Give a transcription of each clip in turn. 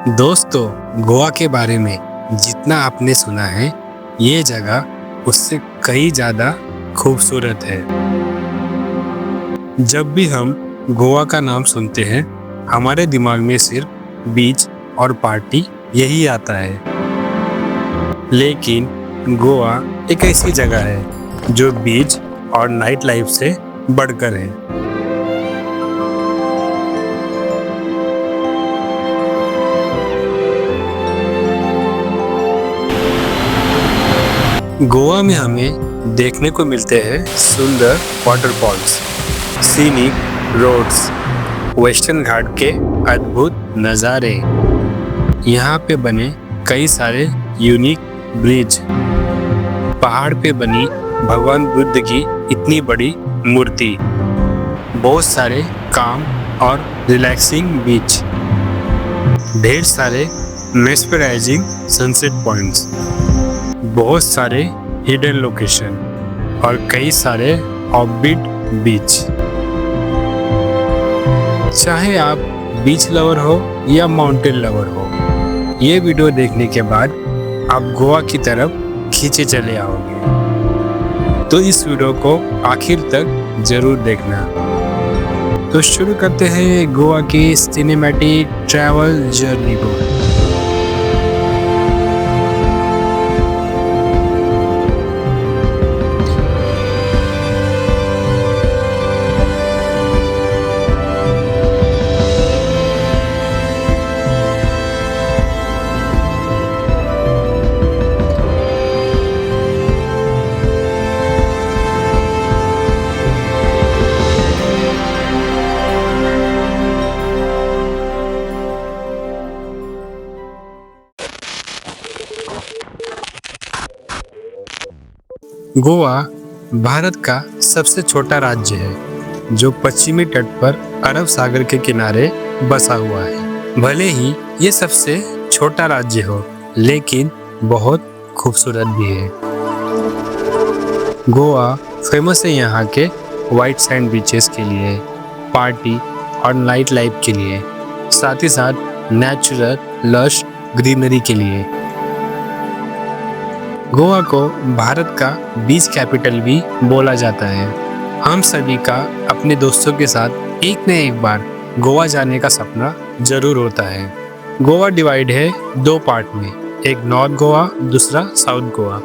दोस्तों, गोवा के बारे में जितना आपने सुना है, ये जगह उससे कई ज़्यादा खूबसूरत है। जब भी हम गोवा का नाम सुनते हैं, हमारे दिमाग में सिर्फ बीच और पार्टी यही आता है। लेकिन गोवा एक ऐसी जगह है जो बीच और नाइट लाइफ से बढ़कर है। गोवा में हमें देखने को मिलते हैं सुंदर वाटरफॉल्स, सीनिक रोड्स, वेस्टर्न घाट के अद्भुत नज़ारे। यहाँ पे बने कई सारे यूनिक ब्रिज, पहाड़ पे बनी भगवान बुद्ध की इतनी बड़ी मूर्ति, बहुत सारे काम और रिलैक्सिंग बीच, ढेर सारे मेस्मराइजिंग सनसेट पॉइंट्स, बहुत सारे हिडन लोकेशन और कई सारे ऑफबीट बीच। चाहे आप बीच लवर हो या माउंटेन लवर हो, ये वीडियो देखने के बाद आप गोवा की तरफ खींचे चले आओगे। तो इस वीडियो को आखिर तक जरूर देखना। तो शुरू करते हैं गोवा की सिनेमैटिक ट्रैवल जर्नी को। गोवा भारत का सबसे छोटा राज्य है जो पश्चिमी तट पर अरब सागर के किनारे बसा हुआ है। भले ही ये सबसे छोटा राज्य हो, लेकिन बहुत खूबसूरत भी है। गोवा फेमस है यहाँ के वाइट सैंड बीचेस के लिए, पार्टी और नाइट लाइफ के लिए, साथ ही साथ नेचुरल लश ग्रीनरी के लिए। गोवा को भारत का बीच कैपिटल भी बोला जाता है। हम सभी का अपने दोस्तों के साथ एक न एक बार गोवा जाने का सपना जरूर होता है। गोवा डिवाइड है दो पार्ट में, एक नॉर्थ गोवा, दूसरा south Goa.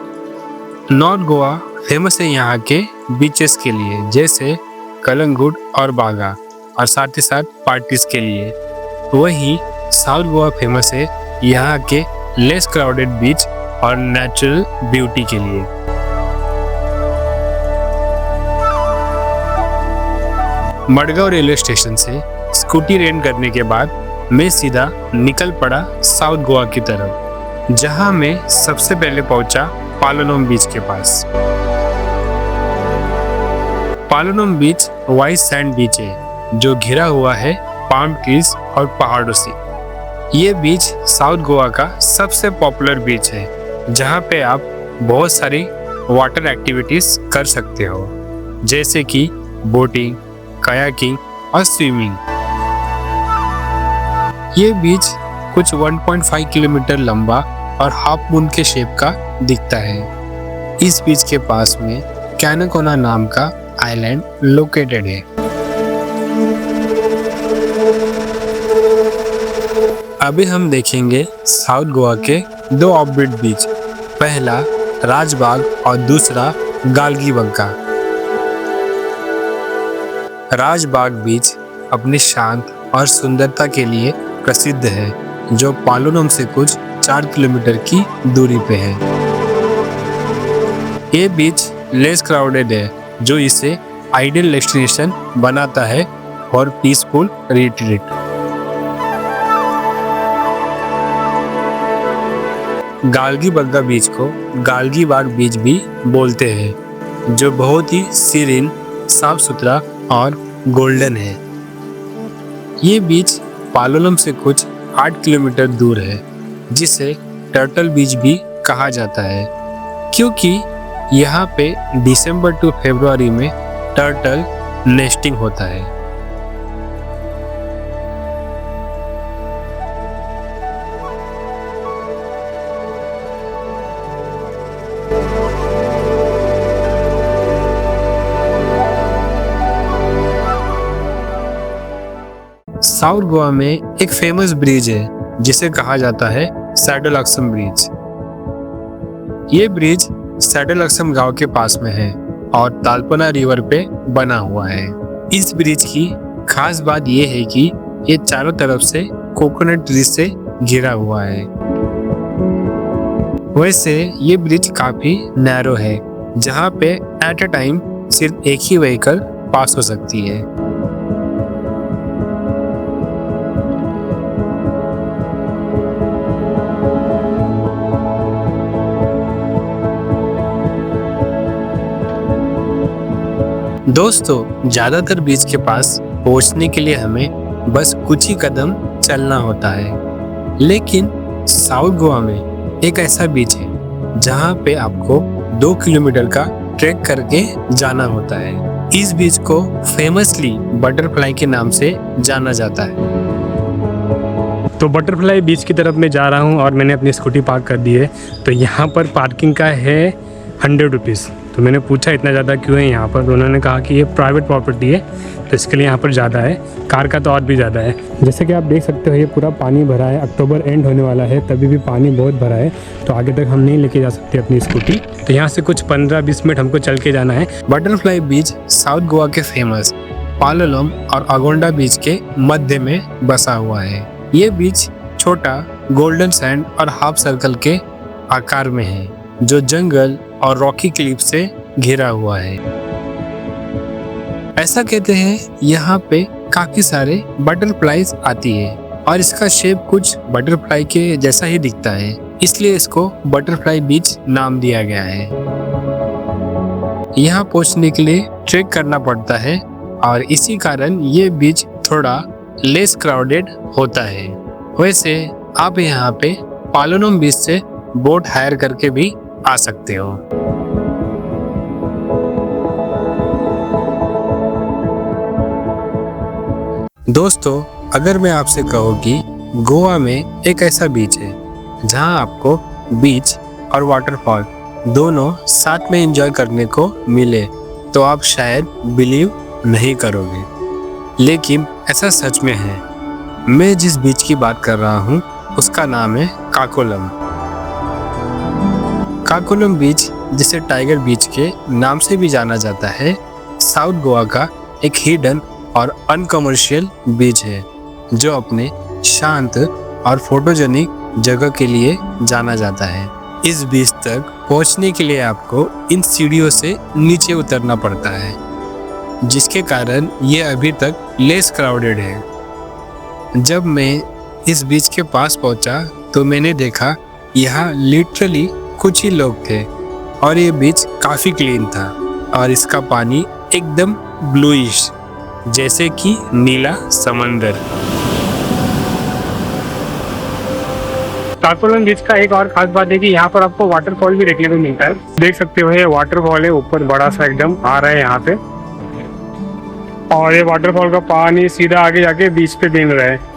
North Goa famous है यहाँ के बीचेस के लिए, जैसे कलंगुट और बागा, और साथ ही साथ पार्टीज के लिए। वहीं साउथ गोवा फेमस है यहाँ के लेस क्राउडेड बीच और नेचुरल ब्यूटी के लिए। मडगांव रेलवे स्टेशन से स्कूटी रेंट करने के बाद मैं सीधा निकल पड़ा साउथ गोवा की तरफ, जहां मैं सबसे पहले पहुंचा पालोनम बीच के पास। पालोनम बीच वाइट सैंड बीच है जो घिरा हुआ है पाम ट्रीज और पहाड़ों से। ये बीच साउथ गोवा का सबसे पॉपुलर बीच है, जहाँ पे आप बहुत सारी वाटर एक्टिविटीज कर सकते हो, जैसे कि बोटिंग, कायाकिंग और स्विमिंग। ये बीच कुछ 1.5 किलोमीटर लंबा और हाफ मून के शेप का दिखता है। इस बीच के पास में कैनाकोना नाम का आइलैंड लोकेटेड है। अभी हम देखेंगे साउथ गोवा के दो ऑफबीट बीच, पहला राजबाग और दूसरा गालगी बग्गा। राजबाग बीच अपनी शांत और सुंदरता के लिए प्रसिद्ध है, जो पालोनम से कुछ 4 किलोमीटर की दूरी पे है। ये बीच लेस क्राउडेड है, जो इसे आइडियल डेस्टिनेशन बनाता है और पीसफुल रिट्रीट। गालगी बग्गा बीच को गालगी बाग बीच भी बोलते हैं, जो बहुत ही सीरीन, साफ सुथरा और गोल्डन है। ये बीच पालोलम से कुछ 8 किलोमीटर दूर है, जिसे टर्टल बीच भी कहा जाता है, क्योंकि यहाँ पे दिसंबर टू फरवरी में टर्टल नेस्टिंग होता है। साउथ गोवा में एक फेमस ब्रिज है जिसे कहा जाता है सैडल-अक्सम ब्रिज। ये ब्रिज सैडल-अक्सम गांव के पास में है और तालपना रिवर पे बना हुआ है। इस ब्रिज की खास बात ये है कि ये चारों तरफ से कोकोनट ट्री से घिरा हुआ है। वैसे ये ब्रिज काफी नैरो है, जहाँ पे एट अ टाइम सिर्फ एक ही व्हीकल पास हो सकती है। दोस्तों, ज्यादातर ब्रिज के पास पहुंचने के लिए हमें बस कुछ ही कदम चलना होता है, लेकिन साउथ गोवा में एक ऐसा बीच है जहां पे आपको 2 किलोमीटर का ट्रैक करके जाना होता है। इस बीच को फेमसली बटरफ्लाई के नाम से जाना जाता है। तो बटरफ्लाई बीच की तरफ मैं जा रहा हूँ और मैंने अपनी स्कूटी पार्क कर दी है। तो यहाँ पर पार्किंग का है 100 रुपीज़। तो मैंने पूछा इतना ज़्यादा क्यों है यहाँ पर, तो उन्होंने कहा कि ये प्राइवेट प्रॉपर्टी है तो इसके लिए यहाँ पर ज़्यादा है, कार का तो और भी ज़्यादा है। जैसे कि आप देख सकते हो ये पूरा पानी भरा है, अक्टूबर एंड होने वाला है तभी भी पानी बहुत भरा है, तो आगे तक हम नहीं लेके जा सकते अपनी स्कूटी। तो यहाँ से कुछ 15-20 मिनट हमको चल के जाना है। बटरफ्लाई बीच साउथ गोवा के फेमस पालोलम और अगोंडा बीच के मध्य में बसा हुआ है। ये बीच छोटा गोल्डन सैंड और हाफ सर्कल के आकार में है, जो जंगल और रॉकी क्लिफ से घिरा हुआ है। ऐसा कहते हैं यहाँ पे काफी सारे बटरफ्लाईज आती है और इसका शेप कुछ बटरफ्लाई के जैसा ही दिखता है, इसलिए इसको बटरफ्लाई बीच नाम दिया गया है। यहाँ पहुँचने के लिए ट्रेक करना पड़ता है और इसी कारण ये बीच थोड़ा लेस क्राउडेड होता है। वैसे आप यहाँ पे पालोनम बीच से बोट हायर करके भी आ सकते हो। दोस्तों, अगर मैं आपसे कहूँ कि गोवा में एक ऐसा बीच है जहाँ आपको बीच और वाटरफॉल दोनों साथ में एंजॉय करने को मिले, तो आप शायद बिलीव नहीं करोगे, लेकिन ऐसा सच में है। मैं जिस बीच की बात कर रहा हूँ उसका नाम है काकोलम। काकोलम बीच, जिसे टाइगर बीच के नाम से भी जाना जाता है, साउथ गोवा का एक हिडन और अनकमर्शियल बीच है जो अपने शांत और फोटोजेनिक जगह के लिए जाना जाता है। इस बीच तक पहुंचने के लिए आपको इन सीढ़ियों से नीचे उतरना पड़ता है, जिसके कारण ये अभी तक लेस क्राउडेड है। जब मैं इस बीच के पास पहुंचा तो मैंने देखा यहाँ लिटरली कुछ ही लोग थे और ये बीच काफ़ी क्लीन था और इसका पानी एकदम ब्लूइश, जैसे कि नीला समंदर। काकोलम बीच का एक और खास बात है कि यहाँ पर आपको वाटरफॉल भी देखने को मिलता है। देख सकते हो ये वाटरफॉल है, ऊपर बड़ा सा एकदम आ रहा है यहाँ पे, और ये वाटरफॉल का पानी सीधा आगे जाके बीच पे गिर रहा है।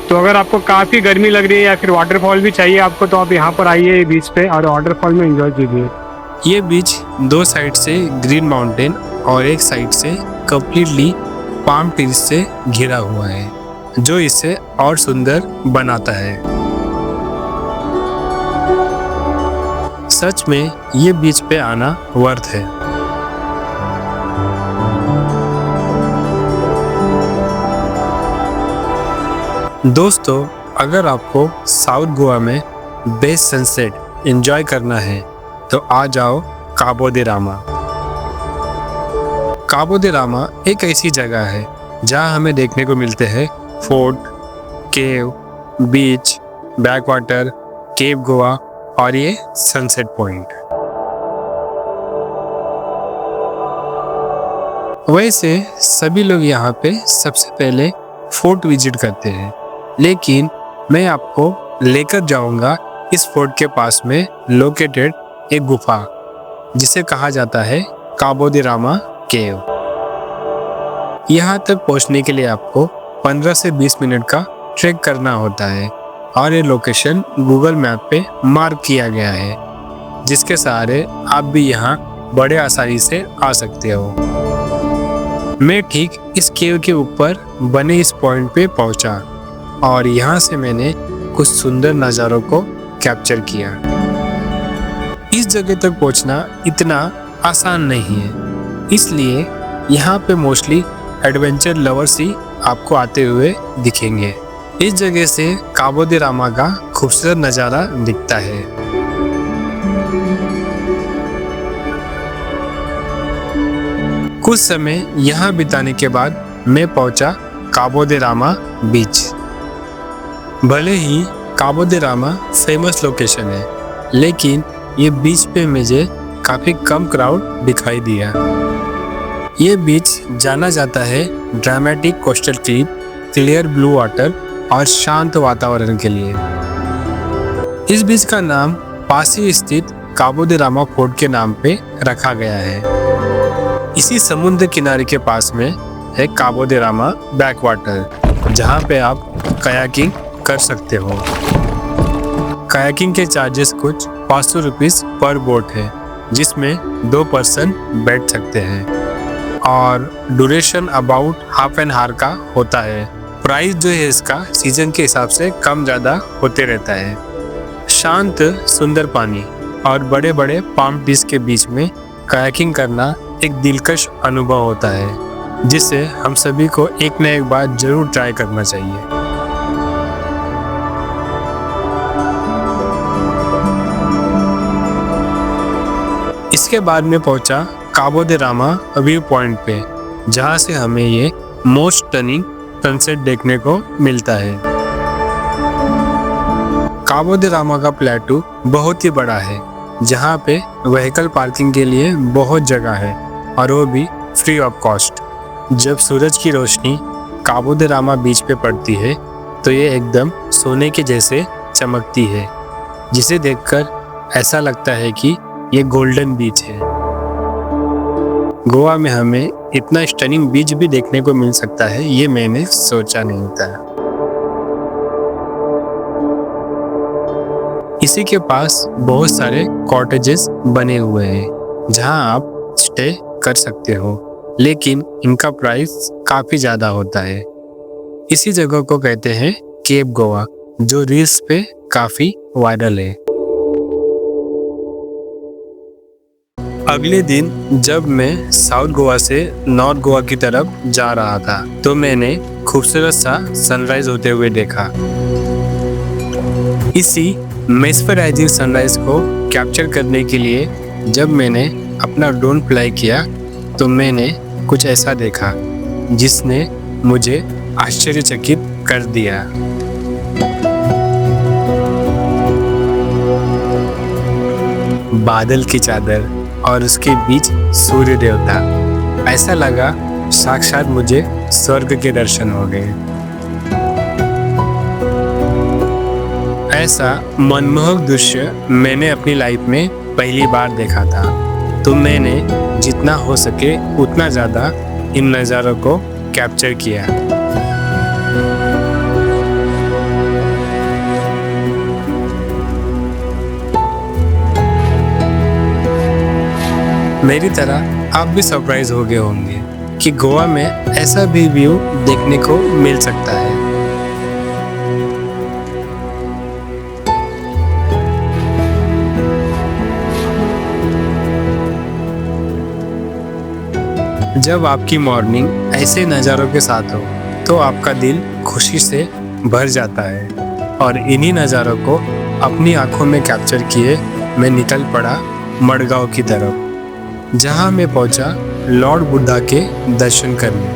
तो अगर आपको काफ़ी गर्मी लग रही है या फिर वाटरफॉल भी चाहिए आपको, तो आप यहाँ पर आइए बीच पे और वाटरफॉल में एंजॉय कीजिए। ये बीच 2 साइड से ग्रीन माउंटेन और एक साइड से कंप्लीटली पाम ट्रीज से घिरा हुआ है, जो इसे और सुंदर बनाता है। सच में ये बीच पे आना वर्थ है। दोस्तों, अगर आपको साउथ गोवा में बेस्ट सनसेट एंजॉय करना है तो आ जाओ काबो दे रामा। काबो दे रामा एक ऐसी जगह है जहां हमें देखने को मिलते हैं फोर्ट, केव, बीच, बैकवाटर, केप गोवा और ये सनसेट पॉइंट। वैसे सभी लोग यहाँ पे सबसे पहले फोर्ट विजिट करते हैं, लेकिन मैं आपको लेकर जाऊंगा इस फोर्ट के पास में लोकेटेड एक गुफा जिसे कहा जाता है काबो दे रामा केव। यहाँ तक पहुँचने के लिए आपको 15 से 20 मिनट का ट्रैक करना होता है और ये लोकेशन गूगल मैप पे मार्क किया गया है, जिसके सहारे आप भी यहाँ बड़े आसानी से आ सकते हो। मैं ठीक इस केव के ऊपर बने इस पॉइंट पे पहुंचा और यहाँ से मैंने कुछ सुंदर नज़ारों को कैप्चर किया। इस जगह तक पहुंचना इतना आसान नहीं है, इसलिए यहाँ पे मोस्टली एडवेंचर लवर्स ही आपको आते हुए दिखेंगे। इस जगह से काबो दे रामा का खूबसूरत नज़ारा दिखता है। कुछ समय यहाँ बिताने के बाद मैं पहुंचा काबो दे रामा बीच। भले ही काबो दे रामा फेमस लोकेशन है, लेकिन ये बीच पे मुझे काफ़ी कम क्राउड दिखाई दिया। ये बीच जाना जाता है dramatic coastal clip, clear blue water और शांत वातावरण के लिए। इस बीच का नाम पास ही स्थित काबो दे रामा फोर्ट के नाम पे रखा गया है। इसी समुद्र किनारे के पास में है काबो दे रामा बैक वाटर, जहाँ पे आप कयाकिंग कर सकते हो। कयाकिंग के चार्जेस कुछ 500 रुपीज़ पर बोट है, जिसमें 2 पर्सन बैठ सकते हैं और duration about half an hour का होता है। प्राइस जो है इसका सीजन के हिसाब से कम ज़्यादा होते रहता है। शांत सुंदर पानी और बड़े बड़े पाम ट्रीज के बीच में कायाकिंग करना एक दिलकश अनुभव होता है, जिसे हम सभी को एक न एक बार जरूर ट्राई करना चाहिए। इसके बाद में पहुंचा काबो दे रामा व्यू पॉइंट पे, जहां से हमें ये मोस्ट स्टनिंग सनसेट देखने को मिलता है। काबो दे रामा का प्लेटू बहुत ही बड़ा है, जहां पे व्हीकल पार्किंग के लिए बहुत जगह है और वो भी फ्री ऑफ कॉस्ट। जब सूरज की रोशनी काबो दे रामा बीच पे पड़ती है तो ये एकदम सोने के जैसे चमकती है, जिसे देखकर ऐसा लगता है कि ये गोल्डन बीच है। गोवा में हमें इतना स्टनिंग बीच भी देखने को मिल सकता है, ये मैंने सोचा नहीं था। इसी के पास बहुत सारे कॉटेजेस बने हुए हैं, जहां आप स्टे कर सकते हो, लेकिन इनका प्राइस काफ़ी ज़्यादा होता है। इसी जगह को कहते हैं केप गोवा, जो रील्स पे काफ़ी वायरल है। अगले दिन जब मैं साउथ गोवा से नॉर्थ गोवा की तरफ जा रहा था, तो मैंने खूबसूरत सा सनराइज होते हुए देखा। इसी मेस्मराइजिंग सनराइज को कैप्चर करने के लिए जब मैंने अपना ड्रोन फ्लाई किया, तो मैंने कुछ ऐसा देखा जिसने मुझे आश्चर्यचकित कर दिया। बादल की चादर और उसके बीच सूर्य देवता, ऐसा लगा साक्षात मुझे स्वर्ग के दर्शन हो गए। ऐसा मनमोहक दृश्य मैंने अपनी लाइफ में पहली बार देखा था, तो मैंने जितना हो सके उतना ज़्यादा इन नज़ारों को कैप्चर किया। मेरी तरह आप भी सरप्राइज हो गए होंगे कि गोवा में ऐसा भी व्यू देखने को मिल सकता है। जब आपकी मॉर्निंग ऐसे नज़ारों के साथ हो तो आपका दिल खुशी से भर जाता है, और इन्हीं नज़ारों को अपनी आंखों में कैप्चर किए मैं निकल पड़ा मडगांव की तरफ, जहां मैं पहुंचा लॉर्ड बुद्धा के दर्शन करने।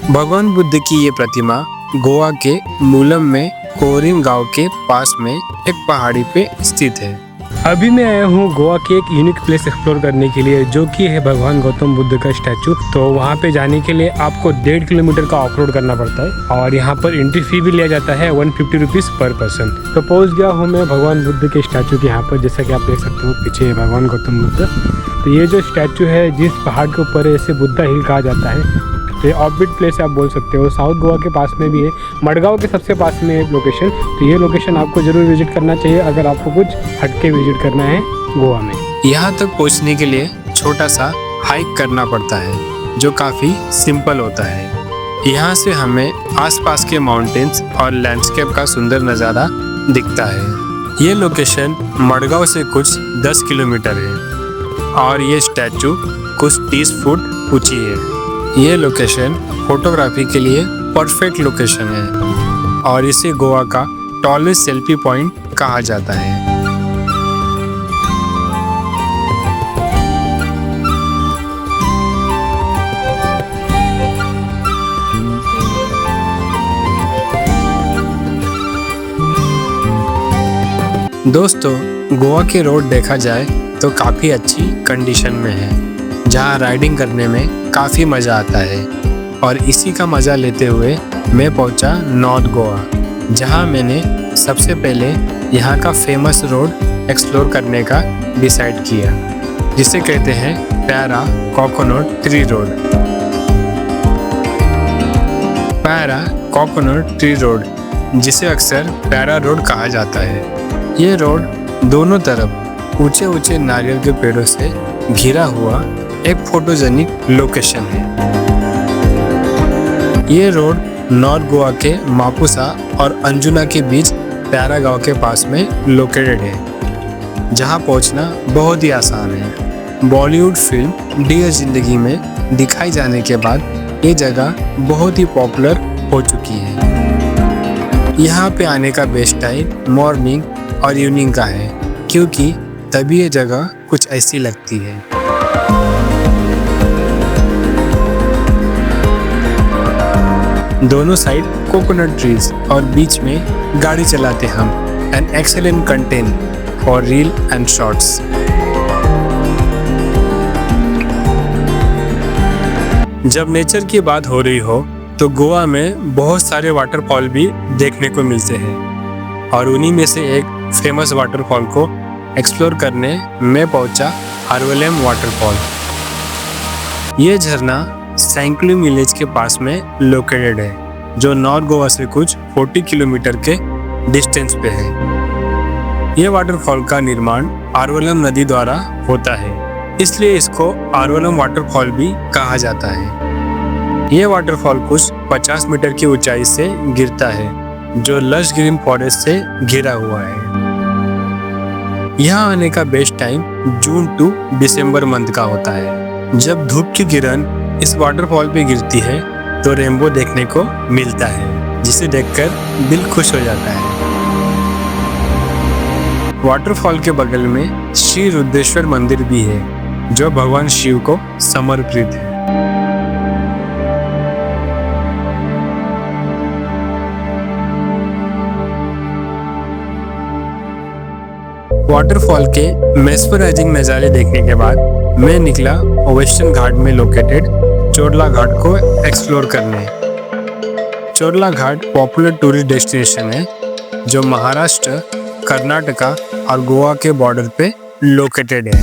भगवान बुद्ध की ये प्रतिमा गोवा के मूलम में कोरिम गांव के पास में एक पहाड़ी पे स्थित है। अभी मैं आया हूँ गोवा के एक यूनिक प्लेस एक्सप्लोर करने के लिए, जो कि है भगवान गौतम बुद्ध का स्टैचू। तो वहाँ पे जाने के लिए आपको 1.5 किलोमीटर का ऑफ रोड करना पड़ता है, और यहाँ पर एंट्री फी भी लिया जाता है 150 रुपीज़ पर पर्सन। तो पहुँच गया हूँ मैं भगवान बुद्ध के स्टैचू के यहाँ पर। जैसा कि आप देख सकते हो पीछे है भगवान गौतम बुद्ध। तो ये जो स्टैचू है जिस पहाड़ के ऊपर है, इसे बुद्धा हिल कहा जाता है। तो ये ऑफबीट प्लेस आप बोल सकते हो। साउथ गोवा के पास में भी है, मडगांव के सबसे पास में एक लोकेशन। तो ये लोकेशन आपको ज़रूर विजिट करना चाहिए अगर आपको कुछ हटके विजिट करना है गोवा में। यहाँ तक पहुँचने के लिए छोटा सा हाइक करना पड़ता है, जो काफ़ी सिंपल होता है। यहाँ से हमें आसपास के माउंटेन्स और लैंडस्केप का सुंदर नज़ारा दिखता है। ये लोकेशन मडगांव से कुछ 10 किलोमीटर है और ये स्टैचू कुछ 30 फुट ऊंची है। ये लोकेशन फोटोग्राफी के लिए परफेक्ट लोकेशन है और इसे गोवा का टॉलेस्ट सेल्फी पॉइंट कहा जाता है। दोस्तों, गोवा के रोड देखा जाए तो काफ़ी अच्छी कंडीशन में है, जहां राइडिंग करने में काफ़ी मज़ा आता है। और इसी का मज़ा लेते हुए मैं पहुंचा नॉर्थ गोवा, जहां मैंने सबसे पहले यहाँ का फेमस रोड एक्सप्लोर करने का डिसाइड किया, जिसे कहते हैं para coconut tree road. Para coconut tree road, जिसे अक्सर पैरा रोड कहा जाता है। ये रोड दोनों तरफ ऊंचे ऊंचे नारियल के पेड़ों से घिरा हुआ एक फोटोजेनिक लोकेशन है। ये रोड नॉर्थ गोवा के मापुसा और अंजुना के बीच पैरा गांव के पास में लोकेटेड है, जहां पहुंचना बहुत ही आसान है। बॉलीवुड फिल्म डियर जिंदगी में दिखाई जाने के बाद ये जगह बहुत ही पॉपुलर हो चुकी है। यहाँ पे आने का बेस्ट टाइम मॉर्निंग और इवनिंग का है, क्योंकि तभी ये जगह कुछ ऐसी लगती है। दोनों साइड कोकोनट ट्रीज और बीच में गाड़ी चलाते हम। An excellent content for reel and shorts. जब नेचर की बात हो रही हो तो गोवा में बहुत सारे वाटरफॉल भी देखने को मिलते हैं और उन्हीं में से एक फेमस वाटरफॉल को एक्सप्लोर करने मैं पहुंचा आरवलेम वाटरफॉल। ये झरना सैंकलू विलेज के पास में लोकेटेड है, जो नॉर्थ गोवा से कुछ 40 किलोमीटर के डिस्टेंस पे है। ये वाटरफॉल का निर्माण आरवलम नदी द्वारा होता है, इसलिए इसको आरवलम वाटरफॉल भी कहा जाता है। ये वाटरफॉल कुछ 50 मीटर की ऊंचाई से गिरता है, जो लश ग्रीन फॉरेस्ट से घिरा हुआ है। यहाँ आने का बेस्ट टाइम जून टू दिसंबर मंथ का होता है, जब धूप की किरण इस वाटरफॉल पे गिरती है तो रेनबो देखने को मिलता है, जिसे देखकर दिल खुश हो जाता है। वाटरफॉल के बगल में श्री रुद्रेश्वर मंदिर भी है, जो भगवान शिव को समर्पित है। वाटरफॉल के मेस्मराइजिंग नज़ारे देखने के बाद मैं निकला वेस्टर्न घाट में लोकेटेड चोरला घाट को एक्सप्लोर करने। चोरला घाट पॉपुलर टूरिस्ट डेस्टिनेशन है, जो महाराष्ट्र, कर्नाटका और गोवा के बॉर्डर पे लोकेटेड है।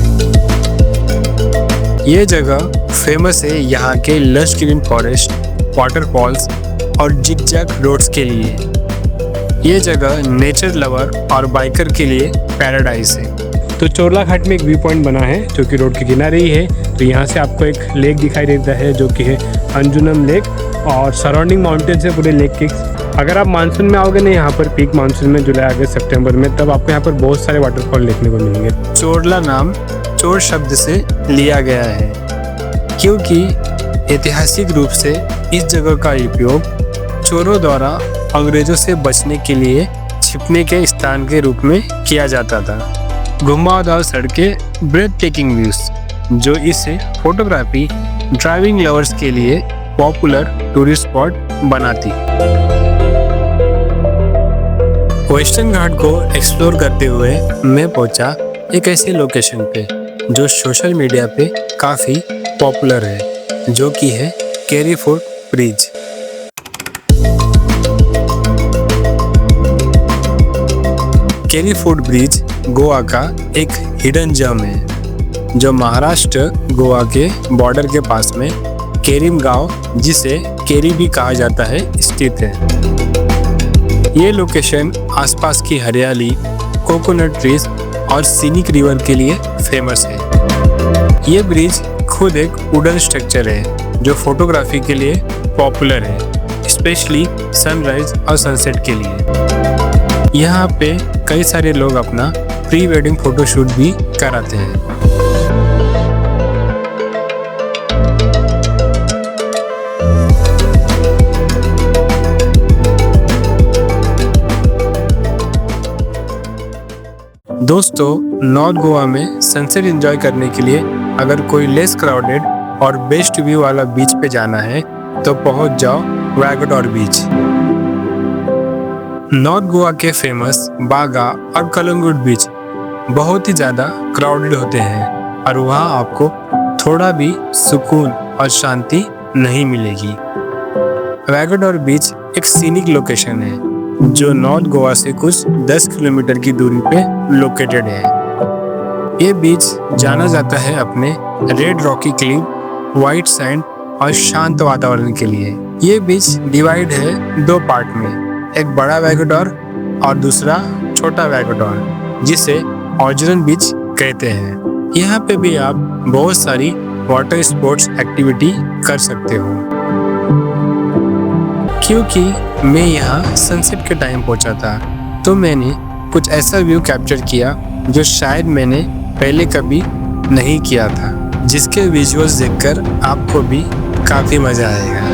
ये जगह फेमस है यहाँ के लश ग्रीन फॉरेस्ट, वाटरफॉल्स और जिग-जैग रोड्स के लिए। ये जगह नेचर लवर और बाइकर के लिए पैराडाइज है। तो चोरला घाट में एक व्यू पॉइंट बना है, जो कि रोड के किनारे ही है। तो यहाँ से आपको एक लेक दिखाई देता है, जो कि है अंजुनम लेक, और सराउंडिंग माउंटेन्स है पूरे लेक के। अगर आप मानसून में आओगे ना यहाँ पर, पीक मानसून में जुलाई अगस्त सितंबर में, तब आपको यहाँ पर बहुत सारे वाटरफॉल देखने को मिलेंगे। चोरला नाम चोर शब्द से लिया गया है, क्योंकि ऐतिहासिक रूप से इस जगह का उपयोग चोरों द्वारा अंग्रेजों से बचने के लिए छिपने के स्थान के रूप में किया जाता था। घुमावदार सड़कें, ब्रेथ टेकिंग व्यूज, जो इसे फोटोग्राफी, ड्राइविंग लवर्स के लिए पॉपुलर टूरिस्ट स्पॉट बनाती। वेस्टर्न घाट को एक्सप्लोर करते हुए मैं पहुंचा एक ऐसी लोकेशन पे जो सोशल मीडिया पे काफ़ी पॉपुलर है, जो कि है केरी फोर्ट ब्रिज। केरी फोर्ट ब्रिज गोवा का एक हिडन जेम है, जो महाराष्ट्र गोवा के बॉर्डर के पास में केरीम गांव, जिसे केरी भी कहा जाता है, स्थित है। ये लोकेशन आसपास की हरियाली, कोकोनट ट्रीज और सीनिक रिवर के लिए फेमस है। ये ब्रिज खुद एक वुडन स्ट्रक्चर है जो फोटोग्राफी के लिए पॉपुलर है, स्पेशली सनराइज और सनसेट के लिए। यहाँ पे कई सारे लोग अपना प्री वेडिंग फोटोशूट भी कराते हैं। दोस्तों, नॉर्थ गोवा में सनसेट एंजॉय करने के लिए अगर कोई लेस क्राउडेड और बेस्ट व्यू वाला बीच पे जाना है तो पहुंच जाओ वैगोडोर बीच। नॉर्थ गोवा के फेमस बागा और कलंगुट बीच बहुत ही ज़्यादा क्राउडेड होते हैं और वहाँ आपको थोड़ा भी सुकून और शांति नहीं मिलेगी। वैगोडोर बीच एक सीनिक लोकेशन है जो नॉर्थ गोवा से कुछ 10 किलोमीटर की दूरी पे लोकेटेड है। ये बीच जाना जाता है अपने red Rocky Cliff, white sand और शांत वातावरण के लिए। ये बीच डिवाइड है 2 पार्ट में, एक बड़ा वैगोडोर और दूसरा छोटा वैगोडोर, जिसे ऑजरन बीच कहते हैं। यहाँ पे भी आप बहुत सारी वाटर स्पोर्ट्स एक्टिविटी कर सकते हो। क्योंकि मैं यहाँ सनसेट के टाइम पहुँचा था तो मैंने कुछ ऐसा व्यू कैप्चर किया जो शायद मैंने पहले कभी नहीं किया था, जिसके विजुअल्स देखकर आपको भी काफ़ी मज़ा आएगा।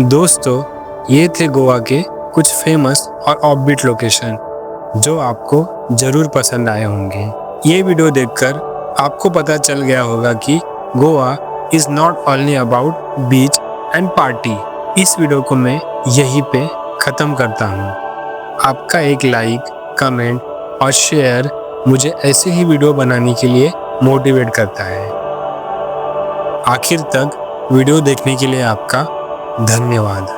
दोस्तों, ये थे गोवा के कुछ फेमस और ऑफबीट लोकेशन जो आपको ज़रूर पसंद आए होंगे। ये वीडियो देखकर आपको पता चल गया होगा कि Goa is not only about beach and party. इस वीडियो को मैं यहीं पे ख़त्म करता हूँ। आपका एक लाइक, कमेंट और शेयर मुझे ऐसे ही वीडियो बनाने के लिए मोटिवेट करता है। आखिर तक वीडियो देखने के लिए आपका धन्यवाद।